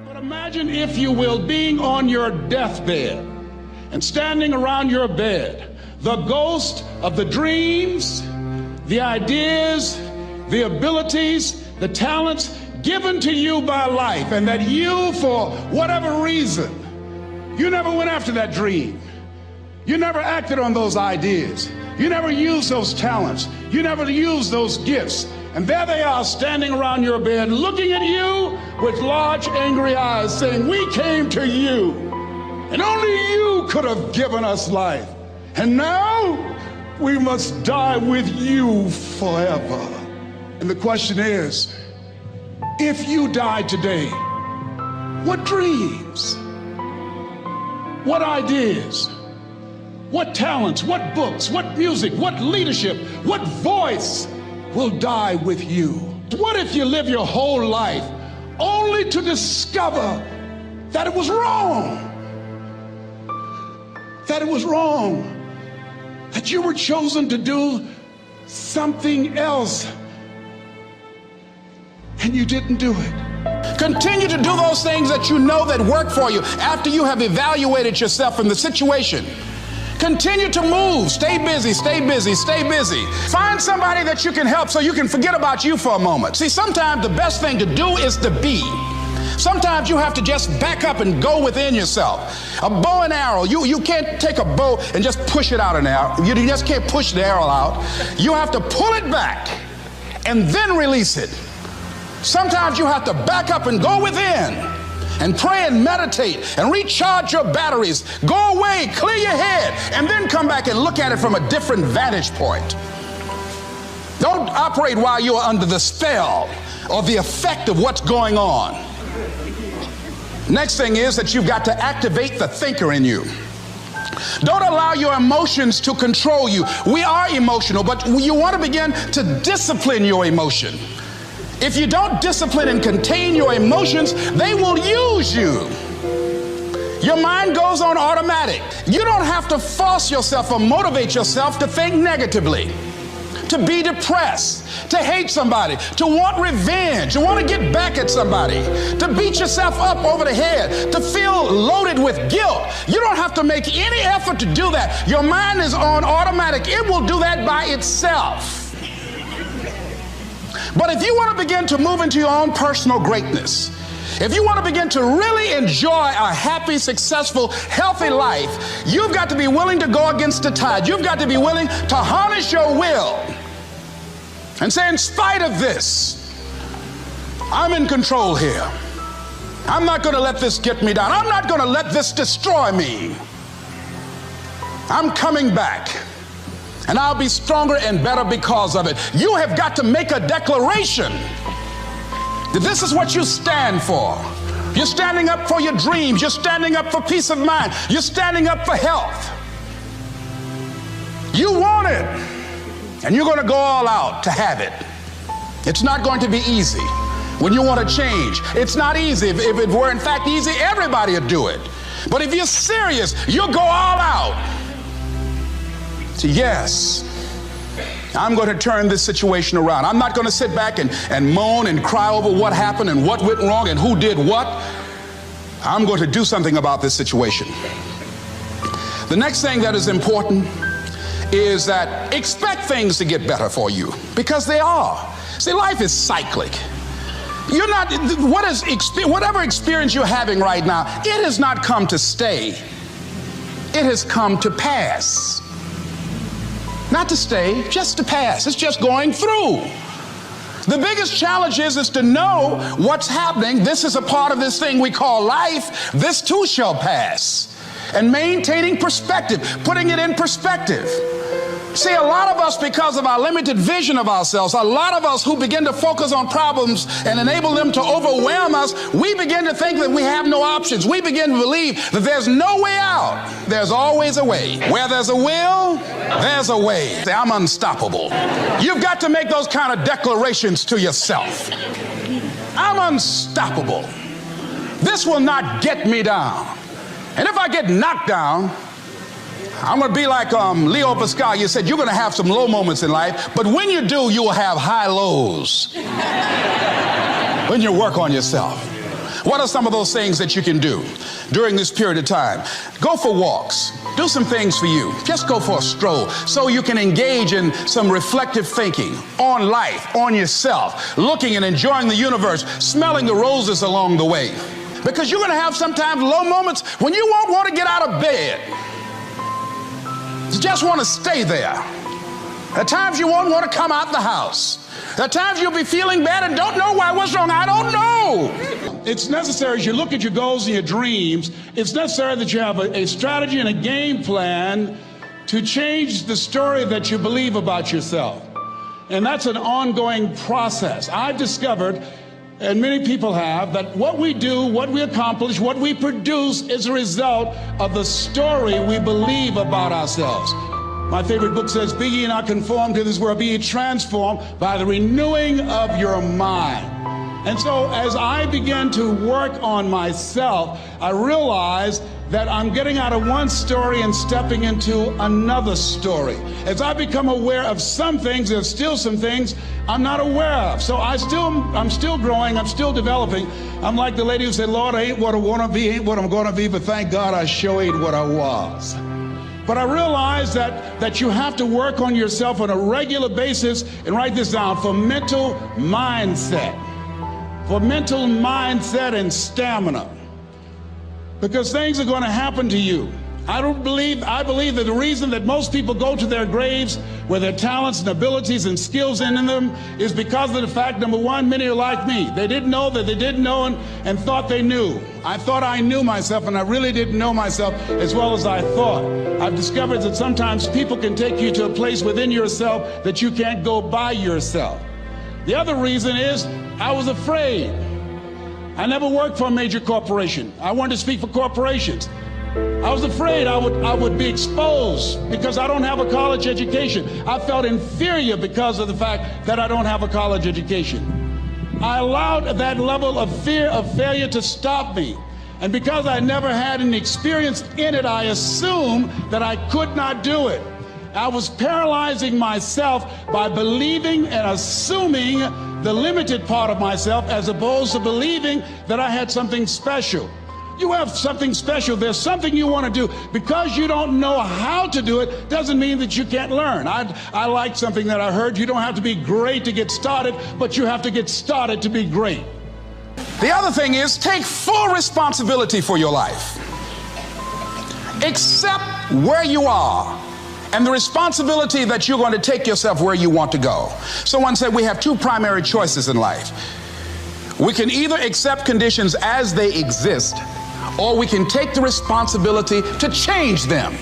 But imagine, if you will, being on your deathbed and standing around your bed, the ghost of the dreams, the ideas, the abilities, the talents given to you by life, and that you, for whatever reason, you never went after that dream. You never acted on those ideas. You never used those talents. You never used those gifts. And there they are standing around your bed looking at you with large angry eyes saying, "We came to you, and only you could have given us life. And now we must die with you forever." And the question is, if you died today, what dreams, what ideas, what talents, what books, what music, what leadership, what voice will die with you? What if you live your whole life only to discover that it was wrong? That it was wrong. That you were chosen to do something else and you didn't do it. Continue to do those things that you know that work for you after you have evaluated yourself in the situation. Continue to move. Stay busy, stay busy, stay busy. Find somebody that you can help so you can forget about you for a moment. See, sometimes the best thing to do is to be. Sometimes you have to just back up and go within yourself. A bow and arrow, you can't take a bow and just push it out an arrow. You just can't push the arrow out. You have to pull it back and then release it. Sometimes you have to back up and go within and pray and meditate and recharge your batteries. Go away, clear your head, and then come back and look at it from a different vantage point. Don't operate while you're under the spell or the effect of what's going on. Next thing is that you've got to activate the thinker in you. Don't allow your emotions to control you. We are emotional, but you want to begin to discipline your emotion. If you don't discipline and contain your emotions, they will use you. Your mind goes on automatic. You don't have to force yourself or motivate yourself to think negatively, to be depressed, to hate somebody, to want revenge, to want to get back at somebody, to beat yourself up over the head, to feel loaded with guilt. You don't have to make any effort to do that. Your mind is on automatic. It will do that by itself. But if you want to begin to move into your own personal greatness, if you want to begin to really enjoy a happy, successful, healthy life, you've got to be willing to go against the tide. You've got to be willing to harness your will and say, in spite of this, I'm in control here. I'm not going to let this get me down. I'm not going to let this destroy me. I'm coming back. And I'll be stronger and better because of it. You have got to make a declaration that this is what you stand for. You're standing up for your dreams. You're standing up for peace of mind. You're standing up for health. You want it, and you're going to go all out to have it. It's not going to be easy when you want to change. It's not easy. If it were in fact easy, everybody would do it. But if you're serious, you'll go all out. So yes, I'm going to turn this situation around. I'm not going to sit back and moan and cry over what happened and what went wrong and who did what. I'm going to do something about this situation. The next thing that is important is that expect things to get better for you, because they are. See, life is cyclic. You're not, whatever experience you're having right now, it has not come to stay. It has come to pass. Not to stay, just to pass. It's just going through. The biggest challenge is to know what's happening. This is a part of this thing we call life. This too shall pass. And maintaining perspective, putting it in perspective. See, a lot of us, because of our limited vision of ourselves, a lot of us who begin to focus on problems and enable them to overwhelm us, we begin to think that we have no options. We begin to believe that there's no way out. There's always a way. Where there's a will, there's a way. Say, I'm unstoppable. You've got to make those kind of declarations to yourself. I'm unstoppable. This will not get me down. And if I get knocked down, I'm going to be like Leo Pascal. You said you're going to have some low moments in life, but when you do, you will have high lows when you work on yourself. What are some of those things that you can do during this period of time? Go for walks. Do some things for you. Just go for a stroll so you can engage in some reflective thinking on life, on yourself, looking and enjoying the universe, smelling the roses along the way. Because you're going to have sometimes low moments when you won't want to get out of bed. You just want to stay there. At times you won't want to come out the house. At times you'll be feeling bad and don't know why. What's wrong? I don't know. It's necessary as you look at your goals and your dreams, it's necessary that you have a strategy and a game plan to change the story that you believe about yourself. And that's an ongoing process. I've discovered, and many people have, that what we do, what we accomplish, what we produce is a result of the story we believe about ourselves. My favorite book says, "Be ye not conformed to this world, be ye transformed by the renewing of your mind." And so as I began to work on myself, I realized that I'm getting out of one story and stepping into another story. As I become aware of some things, there's still some things I'm not aware of. So I'm still growing, I'm still developing. I'm like the lady who said, "Lord, I ain't what I want to be, ain't what I'm going to be, but thank God I sure ain't what I was." But I realize that you have to work on yourself on a regular basis, and write this down, for mental mindset. For mental mindset and stamina. Because things are going to happen to you. I believe that the reason that most people go to their graves with their talents and abilities and skills in them is because of the fact, number one, many are like me. They didn't know that they didn't know and thought they knew. I thought I knew myself, and I really didn't know myself as well as I thought. I've discovered that sometimes people can take you to a place within yourself that you can't go by yourself. The other reason is I was afraid. I never worked for a major corporation. I wanted to speak for corporations. I was afraid I would be exposed because I don't have a college education. I felt inferior because of the fact that I don't have a college education. I allowed that level of fear of failure to stop me. And because I never had any experience in it, I assumed that I could not do it. I was paralyzing myself by believing and assuming the limited part of myself as opposed to believing that I had something special. You have something special. There's something you want to do. Because you don't know how to do it doesn't mean that you can't learn. I like something that I heard. You don't have to be great to get started, but you have to get started to be great. The other thing is, take full responsibility for your life. Accept where you are and the responsibility that you're going to take yourself where you want to go. Someone said we have two primary choices in life. We can either accept conditions as they exist, or we can take the responsibility to change them.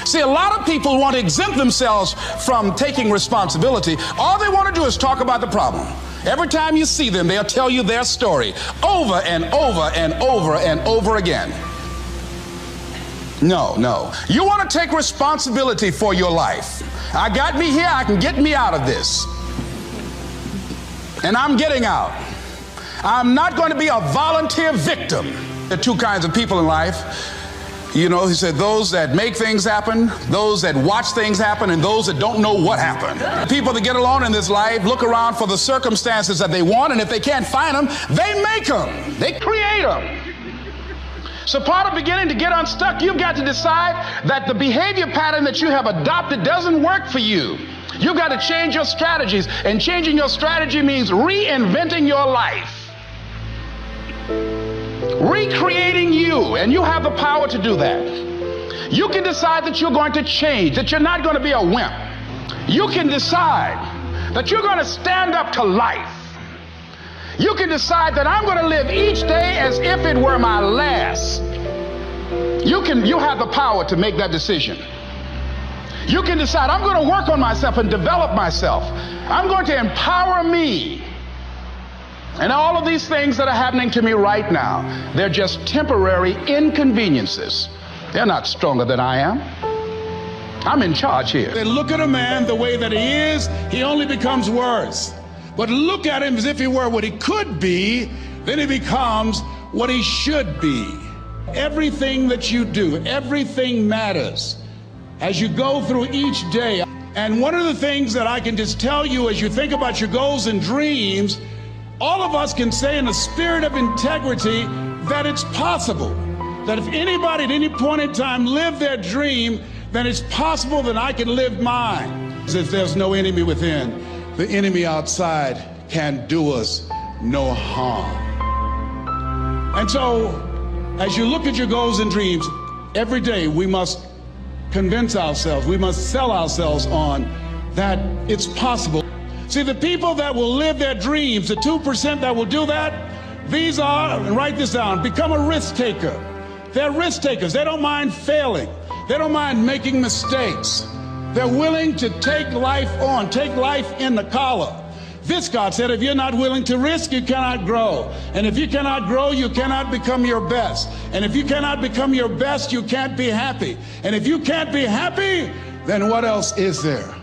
See, a lot of people want to exempt themselves from taking responsibility. All they want to do is talk about the problem. Every time you see them, they'll tell you their story over and over and over and over again. No. You want to take responsibility for your life. I got me here, I can get me out of this. And I'm getting out. I'm not going to be a volunteer victim. There are two kinds of people in life. You know, he said those that make things happen, those that watch things happen, and those that don't know what happened. People that get along in this life look around for the circumstances that they want, and if they can't find them, they make them. They create them. So part of beginning to get unstuck, you've got to decide that the behavior pattern that you have adopted doesn't work for you. You've got to change your strategies, and changing your strategy means reinventing your life. Recreating you, and you have the power to do that. You can decide that you're going to change, that you're not going to be a wimp. You can decide that you're going to stand up to life. You can decide that I'm going to live each day as if it were my last. You have the power to make that decision. You can decide I'm going to work on myself and develop myself. I'm going to empower me. And all of these things that are happening to me right now, they're just temporary inconveniences. They're not stronger than I am. I'm in charge here. They look at a man the way that he is, he only becomes worse. But look at him as if he were what he could be, then he becomes what he should be. Everything that you do, everything matters as you go through each day. And one of the things that I can just tell you as you think about your goals and dreams, All of us can say in a spirit of integrity that it's possible, that if anybody at any point in time lived their dream, then it's possible that I can live mine. If there's no enemy within, the enemy outside can do us no harm. And so, as you look at your goals and dreams, every day we must convince ourselves, we must sell ourselves on that it's possible. See, the people that will live their dreams, the 2% that will do that, these are, and write this down, become a risk taker. They're risk takers. They don't mind failing. They don't mind making mistakes. They're willing to take life on, take life in the collar. This, God said, if you're not willing to risk, you cannot grow. And if you cannot grow, you cannot become your best. And if you cannot become your best, you can't be happy. And if you can't be happy, then what else is there?